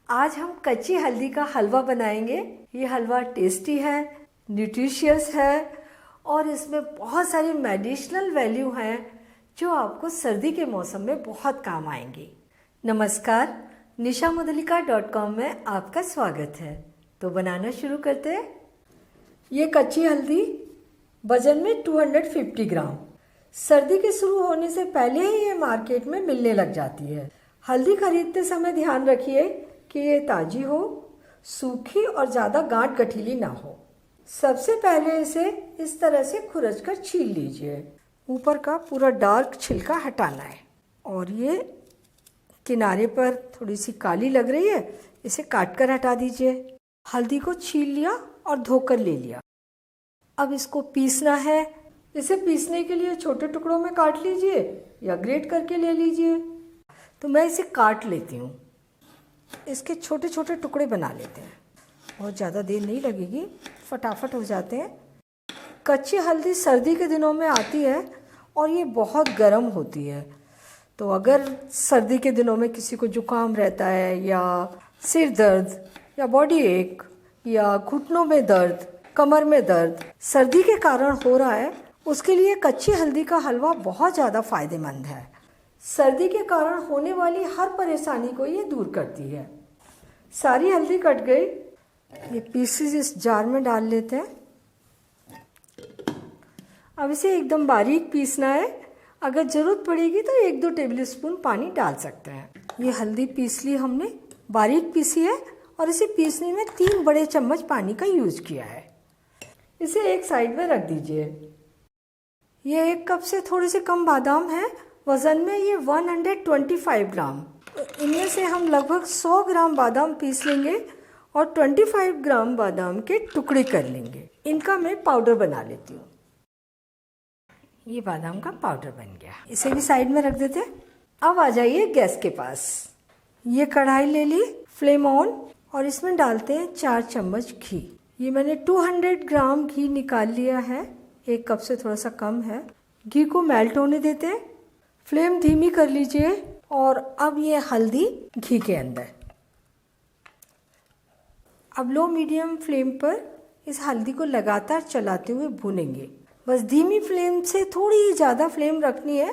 आज हम कच्ची हल्दी का हलवा बनाएंगे। ये हलवा टेस्टी है, न्यूट्रिशियस है और इसमें बहुत सारी मेडिसिनल वैल्यू हैं जो आपको सर्दी के मौसम में बहुत काम आएंगी। नमस्कार, nishamadalika.com में आपका स्वागत है। तो बनाना शुरू करते हैं। ये कच्ची हल्दी वजन में 250 ग्राम। सर्दी के शुरू होने से पहले ही ये मार्केट में मिलने लग जाती है। हल्दी खरीदते समय ध्यान रखिए कि ये ताज़ी हो, सूखी और ज़्यादा गांठ गठीली ना हो। सबसे पहले इसे इस तरह से खुरच कर छील लीजिए। ऊपर का पूरा डार्क छिलका हटाना है और ये किनारे पर थोड़ी सी काली लग रही है, इसे काट कर हटा दीजिए। हल्दी को छील लिया और धोकर ले लिया। अब इसको पीसना है। इसे पीसने के लिए छोटे टुकड़ों में काट लीजिए या ग्रेट करके ले लीजिए। तो मैं इसे काट लेती हूँ। इसके छोटे छोटे टुकड़े बना लेते हैं। बहुत ज़्यादा देर नहीं लगेगी, फटाफट हो जाते हैं। कच्ची हल्दी सर्दी के दिनों में आती है और ये बहुत गर्म होती है। तो अगर सर्दी के दिनों में किसी को जुकाम रहता है या सिर दर्द या बॉडी एक या घुटनों में दर्द, कमर में दर्द सर्दी के कारण हो रहा है, उसके लिए कच्ची हल्दी का हलवा बहुत ज़्यादा फायदेमंद है। सर्दी के कारण होने वाली हर परेशानी को ये दूर करती है। सारी हल्दी कट गई। ये पीसेस इस जार में डाल लेते हैं। अब इसे एकदम बारीक पीसना है। अगर ज़रूरत पड़ेगी तो 1-2 टेबल स्पून पानी डाल सकते हैं। ये हल्दी पीस ली हमने, बारीक पीसी है और इसे पीसने में 3 बड़े चम्मच पानी का यूज किया है। इसे एक साइड में रख दीजिए। ये 1 कप से थोड़े से कम बादाम है। वज़न में ये 125 ग्राम। तो इनमें से हम लगभग 100 ग्राम बादाम पीस लेंगे और 25 ग्राम बादाम के टुकड़े कर लेंगे। इनका मैं पाउडर बना लेती हूँ। ये बादाम का पाउडर बन गया। इसे भी साइड में रख देते हैं। अब आ जाइए गैस के पास। ये कढ़ाई ले ली, फ्लेम ऑन, और इसमें डालते हैं 4 चम्मच घी। ये मैंने 200 ग्राम घी निकाल लिया है। 1 कप से थोड़ा सा कम है। घी को मेल्ट होने देते हैं। फ्लेम धीमी कर लीजिए और अब ये हल्दी घी के अंदर। अब लो मीडियम फ्लेम पर इस हल्दी को लगातार चलाते हुए भूनेंगे। बस धीमी फ्लेम से थोड़ी ज़्यादा फ्लेम रखनी है।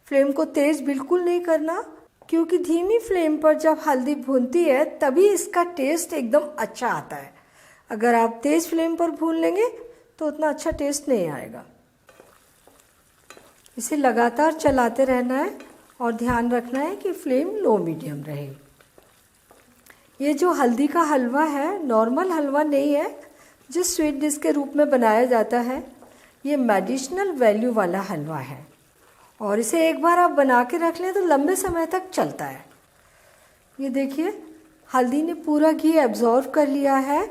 फ्लेम को तेज़ बिल्कुल नहीं करना, क्योंकि धीमी फ्लेम पर जब हल्दी भूनती है तभी इसका टेस्ट एकदम अच्छा आता है। अगर आप तेज़ फ्लेम पर भून लेंगे तो उतना अच्छा टेस्ट नहीं आएगा। इसे लगातार चलाते रहना है और ध्यान रखना है कि फ्लेम लो मीडियम रहे। ये जो हल्दी का हलवा है नॉर्मल हलवा नहीं है जो स्वीट डिश के रूप में बनाया जाता है। ये मेडिसिनल वैल्यू वाला हलवा है और इसे एक बार आप बना के रख लें तो लंबे समय तक चलता है। ये देखिए, हल्दी ने पूरा घी एब्जॉर्व कर लिया है।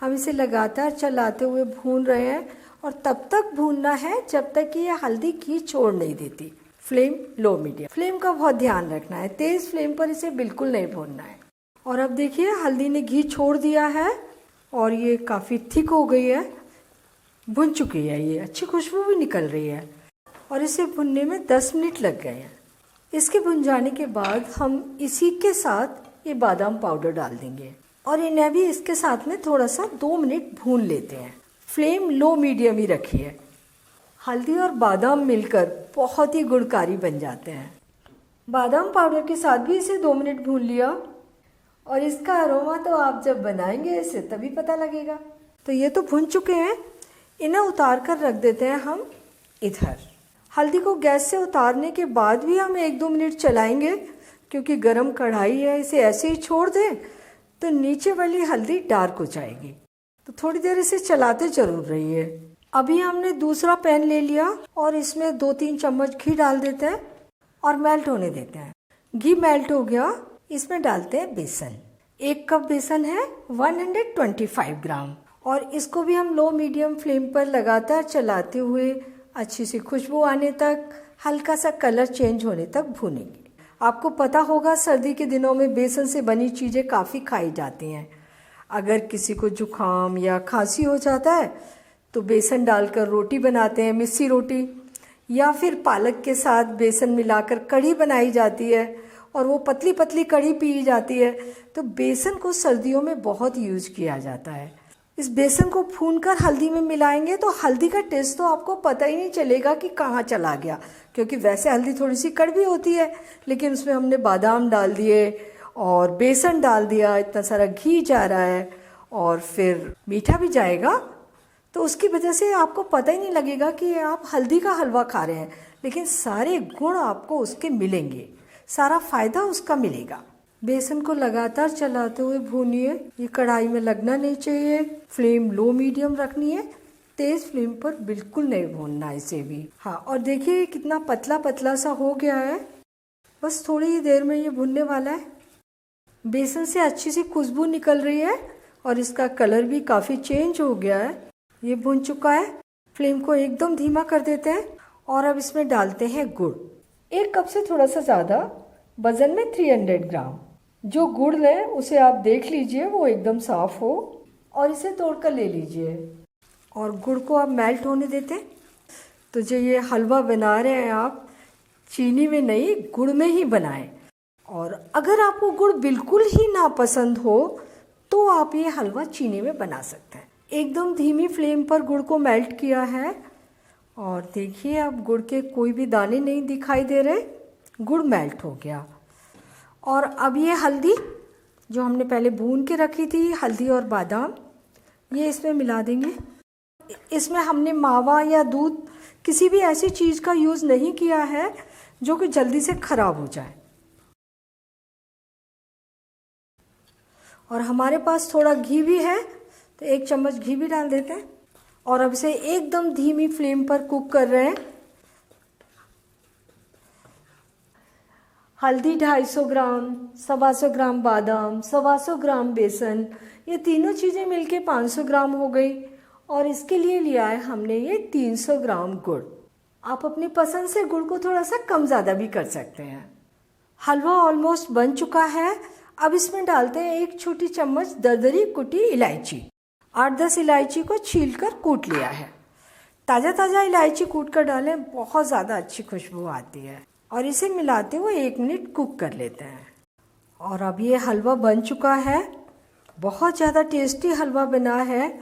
हम इसे लगातार चलाते हुए भून रहे हैं और तब तक भूनना है जब तक कि ये हल्दी घी छोड़ नहीं देती। Flame low medium. फ्लेम का बहुत ध्यान रखना है, तेज़ फ्लेम पर इसे बिल्कुल नहीं भूनना है। और अब देखिए, हल्दी ने घी छोड़ दिया है और ये काफ़ी थिक हो गई है, भुन चुकी है। ये अच्छी खुशबू भी निकल रही है और इसे भुनने में 10 मिनट लग गए हैं। इसके भुन जाने के बाद हम इसी के साथ ये बादाम पाउडर डाल देंगे और इन्हें भी इसके साथ में थोड़ा सा 2 मिनट भून लेते हैं। फ्लेम लो मीडियम ही रखिए। हल्दी और बादाम मिलकर बहुत ही गुणकारी बन जाते हैं। बादाम पाउडर के साथ भी इसे 2 मिनट भून लिया और इसका अरोमा तो आप जब बनाएंगे इसे तभी पता लगेगा। तो ये तो भुन चुके हैं। इन्हें उतार कर रख देते हैं हम इधर। हल्दी को गैस से उतारने के बाद भी हम 1-2 मिनट चलाएंगे, क्योंकि गरम कढ़ाई है। इसे ऐसे ही छोड़ दें तो नीचे वाली हल्दी डार्क हो जाएगी। तो थोड़ी देर इसे चलाते जरूर रहिए। अभी हमने दूसरा पैन ले लिया और इसमें 2-3 चम्मच घी डाल देते हैं और मेल्ट होने देते हैं। घी मेल्ट हो गया, इसमें डालते हैं बेसन। 1 कप बेसन है, 125 ग्राम, और इसको भी हम लो मीडियम फ्लेम पर लगातार चलाते हुए अच्छी सी खुशबू आने तक, हल्का सा कलर चेंज होने तक भूनेंगे। आपको पता होगा सर्दी के दिनों में बेसन से बनी चीज़ें काफ़ी खाई जाती हैं। अगर किसी को जुकाम या खांसी हो जाता है तो बेसन डालकर रोटी बनाते हैं, मिस्सी रोटी, या फिर पालक के साथ बेसन मिलाकर कढ़ी बनाई जाती है और वो पतली पतली कड़ी पी जाती है। तो बेसन को सर्दियों में बहुत यूज किया जाता है। इस बेसन को भूनकर हल्दी में मिलाएंगे तो हल्दी का टेस्ट तो आपको पता ही नहीं चलेगा कि कहाँ चला गया, क्योंकि वैसे हल्दी थोड़ी सी कड़वी होती है, लेकिन उसमें हमने बादाम डाल दिए और बेसन डाल दिया, इतना सारा घी जा रहा है और फिर मीठा भी जाएगा, तो उसकी वजह से आपको पता ही नहीं लगेगा कि आप हल्दी का हलवा खा रहे हैं, लेकिन सारे गुण आपको उसके मिलेंगे, सारा फायदा उसका मिलेगा। बेसन को लगातार चलाते हुए भूनिए, ये कढ़ाई में लगना नहीं चाहिए। फ्लेम लो मीडियम रखनी है, तेज फ्लेम पर बिल्कुल नहीं भूनना इसे भी। हाँ, और देखिए कितना पतला पतला सा हो गया है, बस थोड़ी ही देर में ये भुनने वाला है। बेसन से अच्छी सी खुशबू निकल रही है और इसका कलर भी काफ़ी चेंज हो गया है। ये भुन चुका है। फ्लेम को एकदम धीमा कर देते हैं और अब इसमें डालते हैं गुड़। 1 कप से थोड़ा सा ज़्यादा, वजन में 300 ग्राम। जो गुड़ लें उसे आप देख लीजिए वो एकदम साफ हो और इसे तोड़कर ले लीजिए और गुड़ को आप मेल्ट होने देते हैं। तो जो ये हलवा बना रहे हैं आप चीनी में नहीं, गुड़ में ही बनाएं। और अगर आपको गुड़ बिल्कुल ही नापसंद हो तो आप ये हलवा चीनी में बना सकते हैं। एकदम धीमी फ्लेम पर गुड़ को मेल्ट किया है और देखिए अब गुड़ के कोई भी दाने नहीं दिखाई दे रहे, गुड़ मेल्ट हो गया। और अब ये हल्दी जो हमने पहले भून के रखी थी, हल्दी और बादाम, ये इसमें मिला देंगे। इसमें हमने मावा या दूध किसी भी ऐसी चीज़ का यूज़ नहीं किया है जो कि जल्दी से ख़राब हो जाए। और हमारे पास थोड़ा घी भी है तो 1 चम्मच घी भी डाल देते हैं और अब इसे एकदम धीमी फ्लेम पर कुक कर रहे हैं। हल्दी 250 ग्राम, 125 ग्राम बादाम, 125 ग्राम बेसन, ये तीनों चीज़ें मिलके 500 ग्राम हो गई। और इसके लिए लिया है हमने ये 300 ग्राम गुड़। आप अपनी पसंद से गुड़ को थोड़ा सा कम ज़्यादा भी कर सकते हैं। हलवा ऑलमोस्ट बन चुका है। अब इसमें डालते हैं 1 छोटी चम्मच दरदरी कुटी इलायची। 8-10 इलायची को छीलकर कूट लिया है। ताज़ा ताज़ा इलायची कूट कर डालें, बहुत ज़्यादा अच्छी खुशबू आती है। और इसे मिलाते हुए 1 मिनट कुक कर लेते हैं। और अब ये हलवा बन चुका है। बहुत ज़्यादा टेस्टी हलवा बना है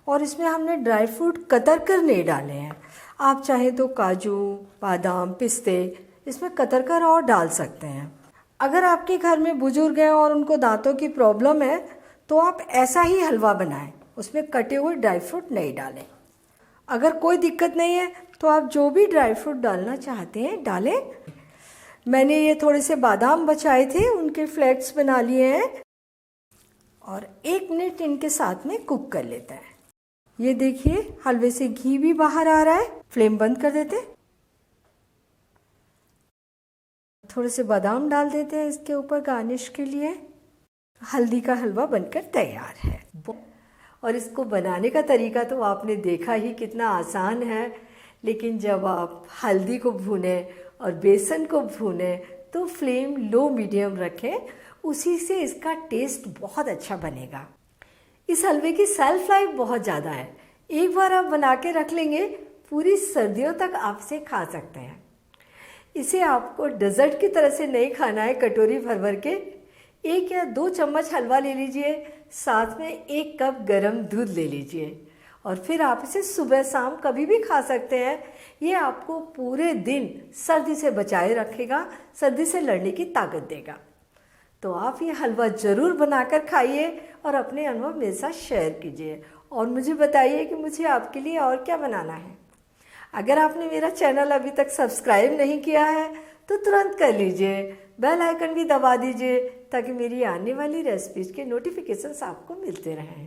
और इसमें हमने ड्राई फ्रूट कतर कर नहीं डाले हैं। आप चाहें तो काजू, बादाम, पिस्ते इसमें कतर कर और डाल सकते हैं। अगर आपके घर में बुजुर्ग हैं और उनको दांतों की प्रॉब्लम है तो आप ऐसा ही हलवा बनाएं, उसमें कटे हुए ड्राई फ्रूट नहीं डालें। अगर कोई दिक्कत नहीं है तो आप जो भी ड्राई फ्रूट डालना चाहते हैं डालें। मैंने ये थोड़े से बादाम बचाए थे, उनके फ्लेक्स बना लिए हैं और 1 मिनट इनके साथ में कुक कर लेते हैं। ये देखिए हलवे से घी भी बाहर आ रहा है। फ्लेम बंद कर देते हैं। थोड़े से बादाम डाल देते हैं इसके ऊपर गार्निश के लिए। हल्दी का हलवा बनकर तैयार है। और इसको बनाने का तरीका तो आपने देखा ही कितना आसान है, लेकिन जब आप हल्दी को भूनें और बेसन को भूनें तो फ्लेम लो मीडियम रखें, उसी से इसका टेस्ट बहुत अच्छा बनेगा। इस हलवे की सेल्फ लाइफ बहुत ज़्यादा है। एक बार आप बना के रख लेंगे, पूरी सर्दियों तक आप इसे खा सकते हैं। इसे आपको डेजर्ट की तरह से नहीं खाना है कटोरी भर भर के। 1 या 2 चम्मच हलवा ले लीजिए, साथ में 1 कप गरम दूध ले लीजिए और फिर आप इसे सुबह शाम कभी भी खा सकते हैं। ये आपको पूरे दिन सर्दी से बचाए रखेगा, सर्दी से लड़ने की ताकत देगा। तो आप ये हलवा ज़रूर बनाकर खाइए और अपने अनुभव मेरे साथ शेयर कीजिए और मुझे बताइए कि मुझे आपके लिए और क्या बनाना है। अगर आपने मेरा चैनल अभी तक सब्सक्राइब नहीं किया है तो तुरंत कर लीजिए, बेल आइकन भी दबा दीजिए ताकि मेरी आने वाली रेसिपीज़ के नोटिफिकेशंस आपको मिलते रहें।